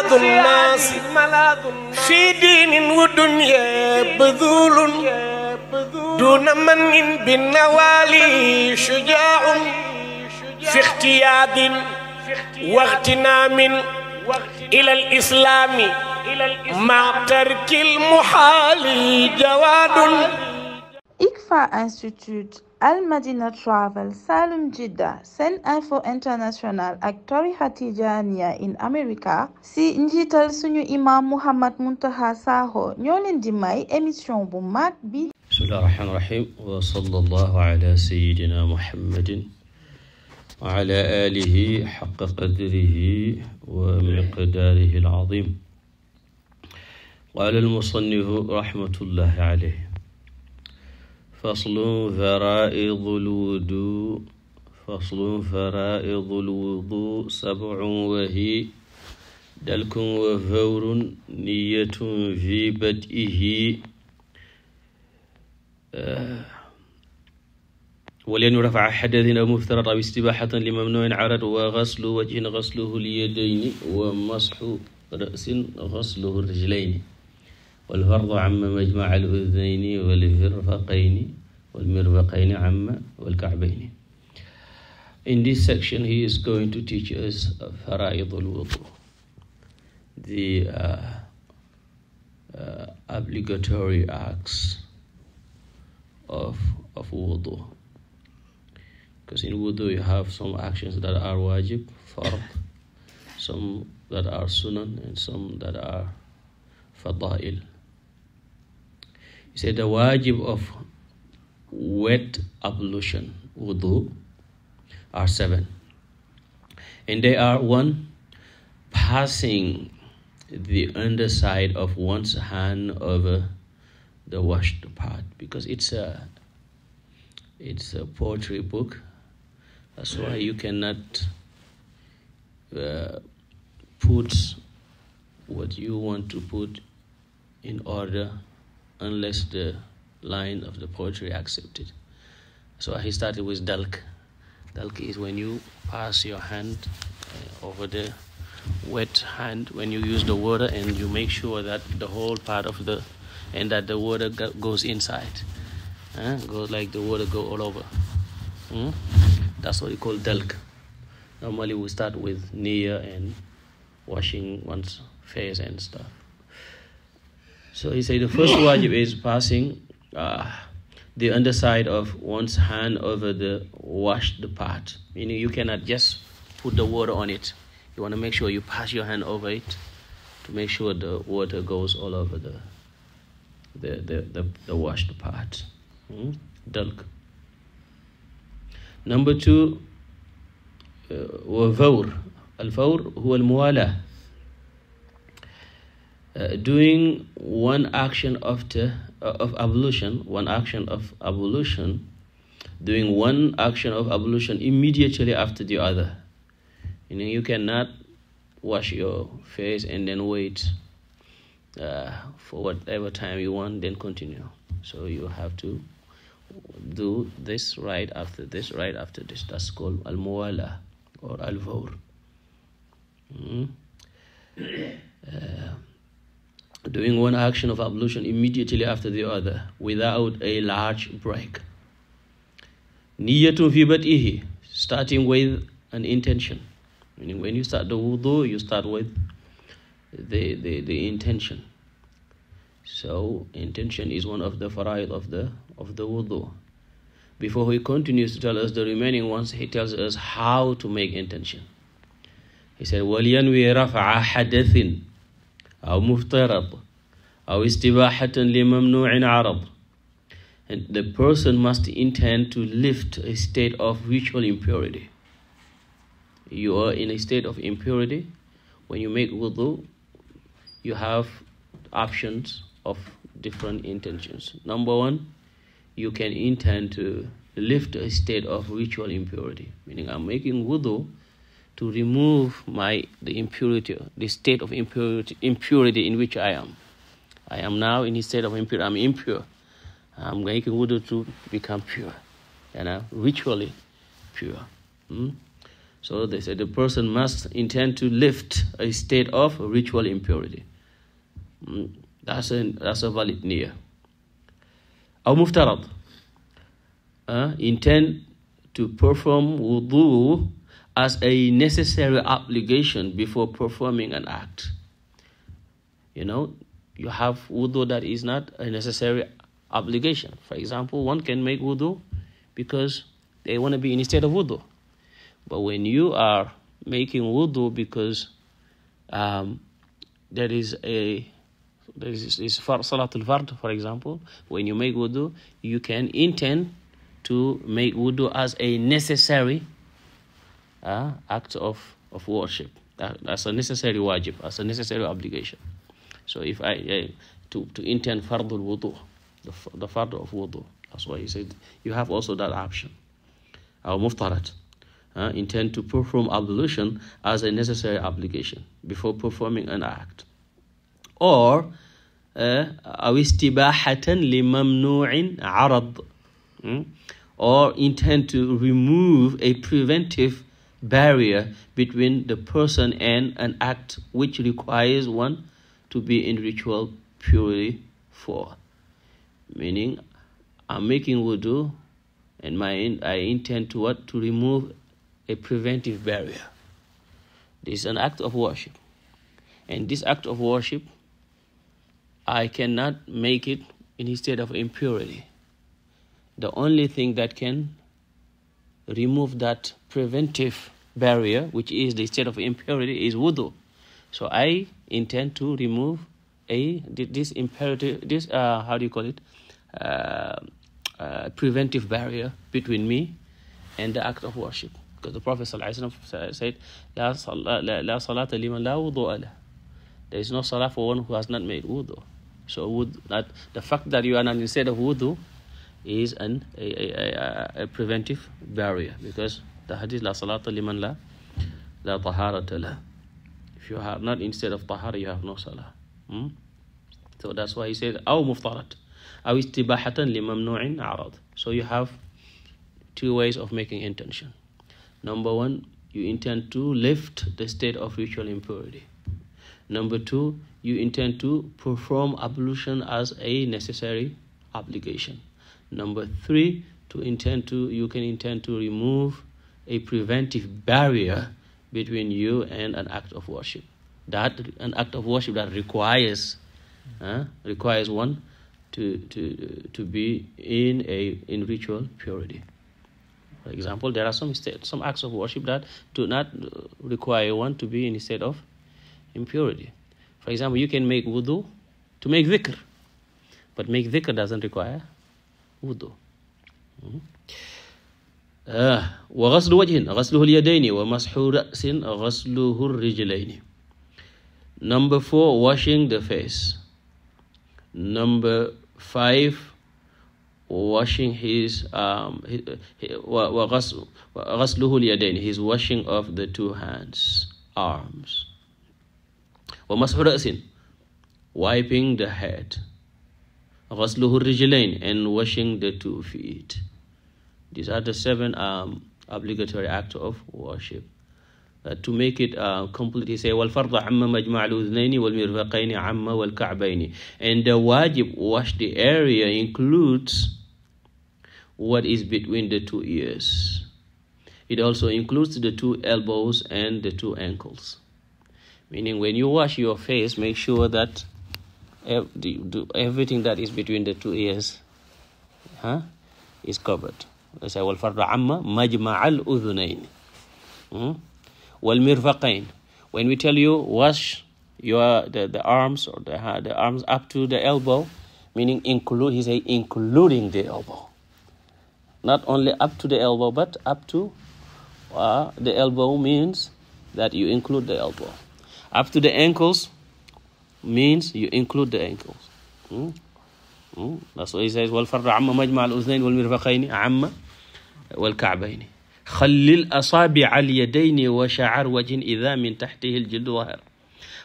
ملاذ الناس في دين ودنيا بذول دون من بالنوالي شجاع في اختياد واغتنام إلى الإسلام مع ترك المحال جواد. ICFA Institute, Al Madina Travel, Salum Jidda, Sen Info International ak tarixa Tijaaniya in America si njiital suñu imam Mountakha Sakho ñoo leen di may émission bu mag bi. Bismillahi rahmaani rahim wa sallallahu ala sayyidina Muhammadin wa ala alihi haqqa qadrihi wa miqdaarihi al-azim. Qaala al-musannifu rahmatullahi alayhi faslun faraa'idul wudu sab'un wa hiya dalkun wa fawrun niyyatun fi bad'ihi ولأن رفع حدث أو مفترض أو استباحة لممنوع عرض وغسل وجه غسله اليدين ومسح رأس غسله الرجلين والفرض عم مجمع الأذنين والمرفقين عم والكعبين. In this section he is going to teach us فرائض الوضوء, the obligatory acts of wudu. Because in wudu you have some actions that are wajib, fard, some that are sunan, and some that are fadail. He said the wajib of wet ablution, wudu, are 7. And they are: 1, passing the underside of one's hand over the washed part, because it's a poetry book. That's why you cannot put what you want to put in order unless the line of the poetry accepted. So he started with dalk. Dalk is when you pass your hand over the wet hand when you use the water, and you make sure that the whole part of the that the water goes inside. Goes like the water go all over. That's what we call dalk. Normally we start with niyyah and washing one's face and stuff. So he said the first wajib is passing the underside of one's hand over the washed part. Meaning you cannot just put the water on it. You want to make sure you pass your hand over it to make sure the water goes all over the washed part. Dalk. Number 2, وفور. الفور هو الموالاة. Doing one action of ablution, doing one action of ablution immediately after the other. You cannot wash your face and then wait for whatever time you want, then continue. So you have to do this right after this, right after this. That's called al-muwala or al-fawr. Doing one action of ablution immediately after the other without a large break. Niyyatun fi bad'ihi, starting with an intention. Meaning when you start the wudu, you start with the intention. So intention is one of the fara'id of the wudu. Before he continues to tell us the remaining ones, he tells us how to make intention. He said, وَلْيَنْوِي رَفْعَ حَدَثٍ أو مفترض أو استباحة لممنوع عرض. And the person must intend to lift a state of ritual impurity. You are in a state of impurity. When you make wudu, you have options of different intentions. Number 1, you can intend to lift a state of ritual impurity, meaning I'm making wudu to remove the impurity, the state of impurity in which I am. I am now in a state of impurity. I'm impure. I'm making wudu to become pure, ritually pure. So they say the person must intend to lift a state of ritual impurity. That's a valid niyyah. Aw muftarad, intend to perform wudu as a necessary obligation before performing an act. You know, you have wudu that is not a necessary obligation. For example, one can make wudu because they want to be in a state of wudu. But when you are making wudu because there is Salatul Fard, for example, when you make wudu, you can intend to make wudu as a necessary act of worship. That's a necessary wajib, as a necessary obligation. So if to intend fardul wudu, the fard of wudu, that's why he said you have also that option. Our muftarat, intend to perform ablution as a necessary obligation before performing an act. Or أو استباحة لممنوع عرض, or intend to remove a preventive barrier between the person and an act which requires one to be in ritual purity for. Meaning, I'm making wudu and I intend to what? To remove a preventive barrier. This is an act of worship. And this act of worship, I cannot make it in a state of impurity. The only thing that can remove that preventive barrier, which is the state of impurity, is wudu. So I intend to remove this imperative, how do you call it? Preventive barrier between me and the act of worship. Because the Prophet ﷺ said, "La salata liman la wudu'a lah." There is no salah for one who has not made wudu. So the fact that you are not in state of wudu is a preventive barrier, because the hadith, "La salata liman la taharata lah." If you are not in state of tahara, you have no salah. So that's why he said, "Aw muftarat, aw istibahatan limamnu'in arad." So you have two ways of making intention. Number one, you intend to lift the state of ritual impurity. Number two, you intend to perform ablution as a necessary obligation. Number three, you can intend to remove a preventive barrier between you and an act of worship. An act of worship that requires one to be in ritual purity. For example, there are some acts of worship that do not require one to be in a state of impurity. For example, you can make wudu to make dhikr, but make dhikr doesn't require wudu. وغسل وجه غسله اليدين ومسح رأس غسله الرجلين. Number 4, washing the face. Number 5, washing his غسله اليدين, his washing of the two hands, arms. ومسح رأس, wiping the head. غسله الرجلين, and washing the 2 feet. These are the 7 obligatory acts of worship. To make it complete, he say, وَالْفَرْضَ عَمَّ مَجْمَعَ الْأُذْنَيْنِ وَالْمِرْفَقَيْنِ عَمَّ وَالْكَعْبَيْنِ. And the wajib, wash the area, includes what is between the 2 ears. It also includes the 2 elbows and the 2 ankles. Meaning, when you wash your face, make sure that everything that is between the 2 ears is covered. Let's say, وَالْفَرْضَ عَمَّ مَجْمَعَ الْأُذْنَيْنِ وَالْمِرْفَقَيْنِ. When we tell you wash the arms, or the arms up to the elbow, meaning including the elbow. Not only up to the elbow, but up to the elbow means that you include the elbow. Up to the ankles means you include the ankles. That's why he says, وَالْفَرْضَ عَمَّ مَجْمَعَ الْأُذْنَيْنِ وَالْمِرْفَقَيْنِ عَمَّ وَالْكَعْبَيْنِ خَلِّلْ أَصَابِعَ الْيَدَيْنِ وَشَعَرْ وَجْهٍ إِذَا مِنْ تَحْتِهِ الْجِلْدُ ظَاهِرٌ.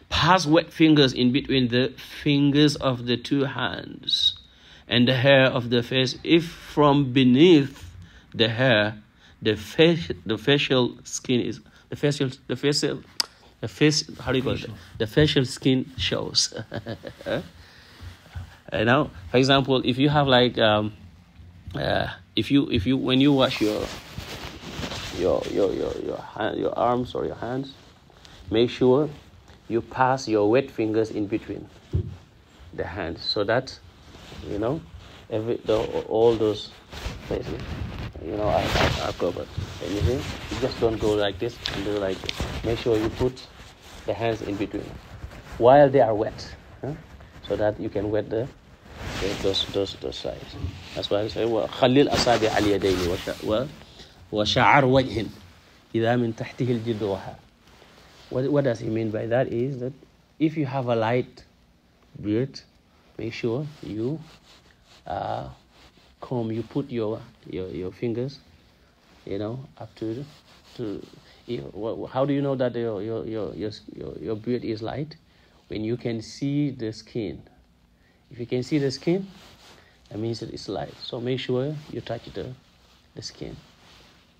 Pass wet fingers in between the fingers of the 2 hands and the hair of the face, if from beneath the hair the facial skin is how do you call it? The facial skin shows. Now, for example, if you have like if you when you wash your arms or your hands, make sure you pass your wet fingers in between the hands, so that all those places are covered. And you see, you just don't go like this and do like this. Make sure you put the hands in between while they are wet, so that you can wet those sides. That's why I say خلي الأصابع اليدين وشعر وجه إذا من تحته الجلد وها. What does he mean by that is that if you have a light beard, make sure you comb. You put your fingers, up to. How do you know that your beard is light? When you can see the skin. If you can see the skin, that means that it's light. So make sure you touch the skin.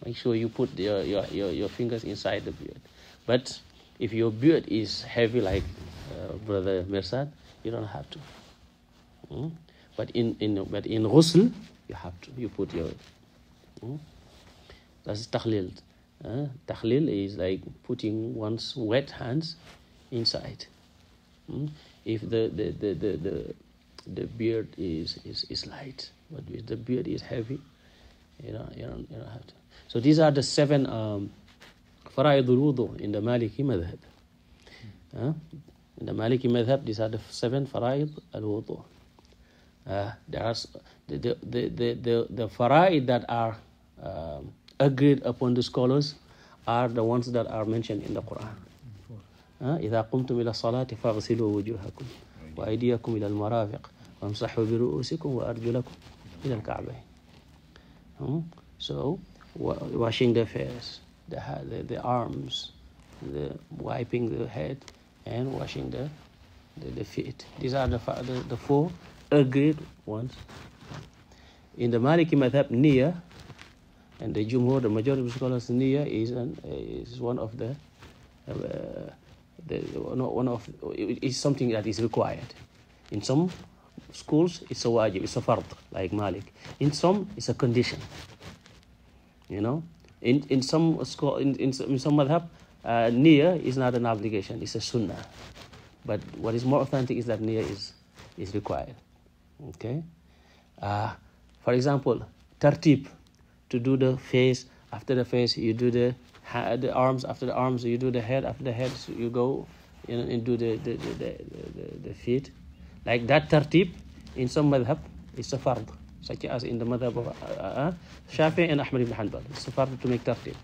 Make sure you put your fingers inside the beard. But if your beard is heavy, like Brother Mirsad, you don't have to. But in ghusl, you have to. You put your. That's takhlil. Takhlil is like putting one's wet hands inside. If the beard is light, but if the beard is heavy, you don't have to. So these are the 7 fara'id al-wudu in the Maliki madhab. In the Maliki madhab, these are the 7 fara'id al-wudu. There are the fara'id that are agreed upon the scholars are the ones that are mentioned in the Quran. إذا قمتم إلى الصلاة فاغسلوا وجوهكم وأيديكم إلى المرافق وامسحوا برؤوسكم وأرجلكم إلى الكعبين. So washing the face, the arms, wiping the head, and washing the feet. These are the 4 agreed ones. In the Maliki madhab, niya, and the Jumhur, the majority of scholars, niya is one of it's something that is required. In some schools, it's a wajib, it's a fard, like Malik. In some, it's a condition. In some school, in some madhab, niya is not an obligation; it's a sunnah. But what is more authentic is that niya is required. Okay. For example, tartib, to do the face. After the face, you do the arms. After the arms, you do the head. After the head, you go and do the feet. Like that tartib, in some madhab, it's a fard, such as in the madhab of Shafi'i and Ahmad ibn Hanbal. It's a fard to make tartib.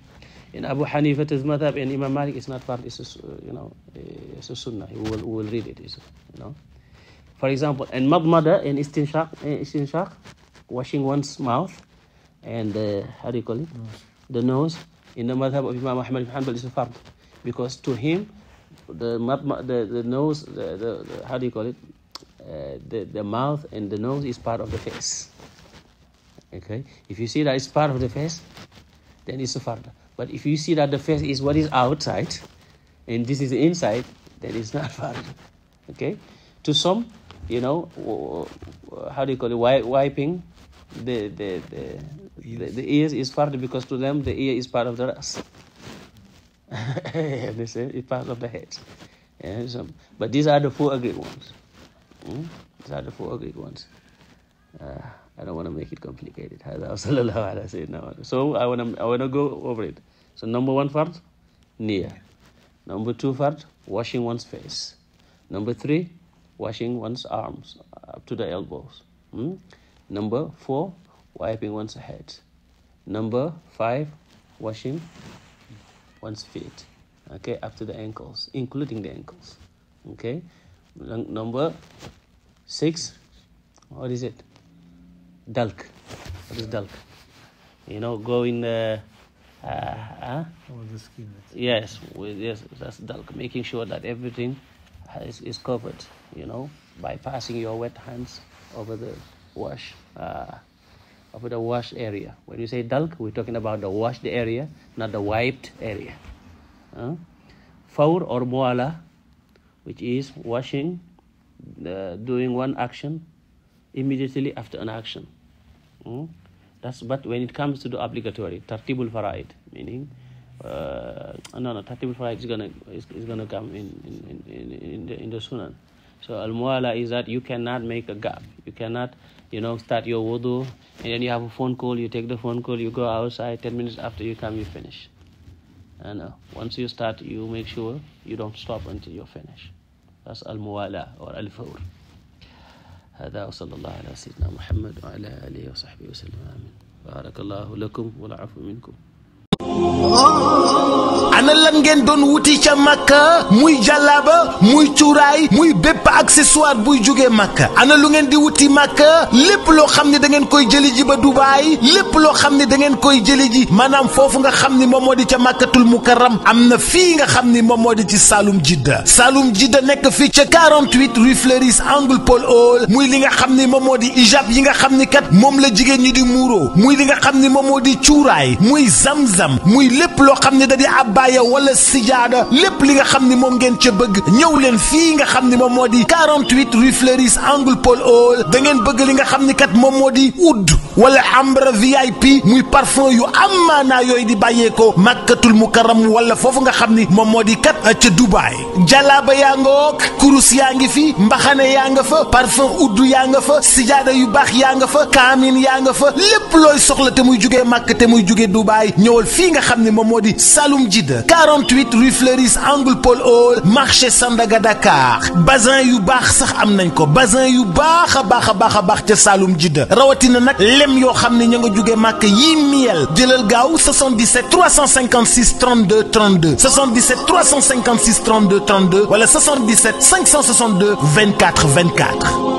In Abu Hanifa's madhab and Imam Malik, it's not fard. It's a sunnah. We will read it. For example, and madmada and istinshaq, washing one's mouth and how do you call it? The nose. In the madhab of Imam Ahmad ibn Hanbal, is a fard, because to him the nose, the how do you call it? The mouth and the nose is part of the face. Okay, if you see that it's part of the face, then it's a fard. But if you see that the face is what is outside and this is the inside, then it's not fard. Okay, to some, how do you call it? Wiping the ears is fard, because to them the ear is part of the ras. They say it's part of the head. But these are the 4 agreed ones. These are the 4 agreed ones. I don't want to make it complicated. So I want to go over it. So number 1 fard, niyyah. Number 2 fard, washing one's face. Number 3, washing one's arms up to the elbows. Number 4, wiping one's head. Number 5, washing one's feet. Okay, up to the ankles, including the ankles. Okay. Number 6, what is it? Dalk. What is dalk? Going the skin. Yes, that's dalk. Making sure that everything is covered. By passing your wet hands over the wash area. When you say dalk, we're talking about the washed area, not the wiped area. Fawr or muwala, which is washing, doing one action immediately after an action. But when it comes to the obligatory, tartibul faraid, meaning tartibul faraid is gonna come in the sunan. So al muwala is that you cannot make a gap. You cannot, start your wudu and then you have a phone call. You take the phone call. You go outside. 10 minutes after you come, you finish. And once you start, you make sure you don't stop until you finish. That's al muwala or al fawr. هذا وصلى الله على سيدنا محمد وعلى آله وصحبه وسلم آمين بارك الله لكم والعفو منكم. ana lan ngeen doon wuti ca Makka muy jàllaaba muy cuuraay muy bépp accessoire buy jógee Makka ana lu ngeen di wuti Makka lépp loo xam ne da ngeen koy jëli ji ba Dubaay lépp loo xam ne da ngeen koy jëli ji maanaam foofu nga xam ni moom moo di ca Makkatul Mukarram am na fii nga xam ni moom moo di ci Saloum Jidda nekk fii ca 48 rue Fleuris angle Paul Hall muy li nga xam ni moom moo di ijab yi nga xam ni kat moom la jigéen ñi di muuro muy li nga xam ni moom moo di cuuraay muy zamzam muy lépp loo xam ne da di abbaaya wala sijaada lépp li nga xam ni moom ngeen ca bëgg ñëw leen fii nga xam ni moom moo di 48 rue Fleuris angle Paul Hall da ngeen bëgg li nga xam ni kat moom moo di oud wala ambre VIP muy parfum yu am maanaa yooyu di bàyyeekoo Makkatul Mukarram wala foofu nga xam ni moom moo di kat ca Dubaay jalaaba yaa nga wook kurus yaa ngi fi mbaxane yaa nga fa parfum oud yaa nga fa sijaada yu baax yaa nga fa kaamin yaa nga fa lépp looy soxla te muy jugee Makka te muy jugee Dubaay ñëwal fii nga xam ni moom moo di Saloum Jidda 48 rue Fleuris angle Paul Hall marché Sandaga Dakar bazin yu baax sax am nañ ko bazin yu baax a baax ca Saloum Jidda rawatina nag lem yoo xam ne ña nga jugee Makka yi miel jëlal gaaw 77 356 32 32 77 356 32 32 wala 77 562 24 24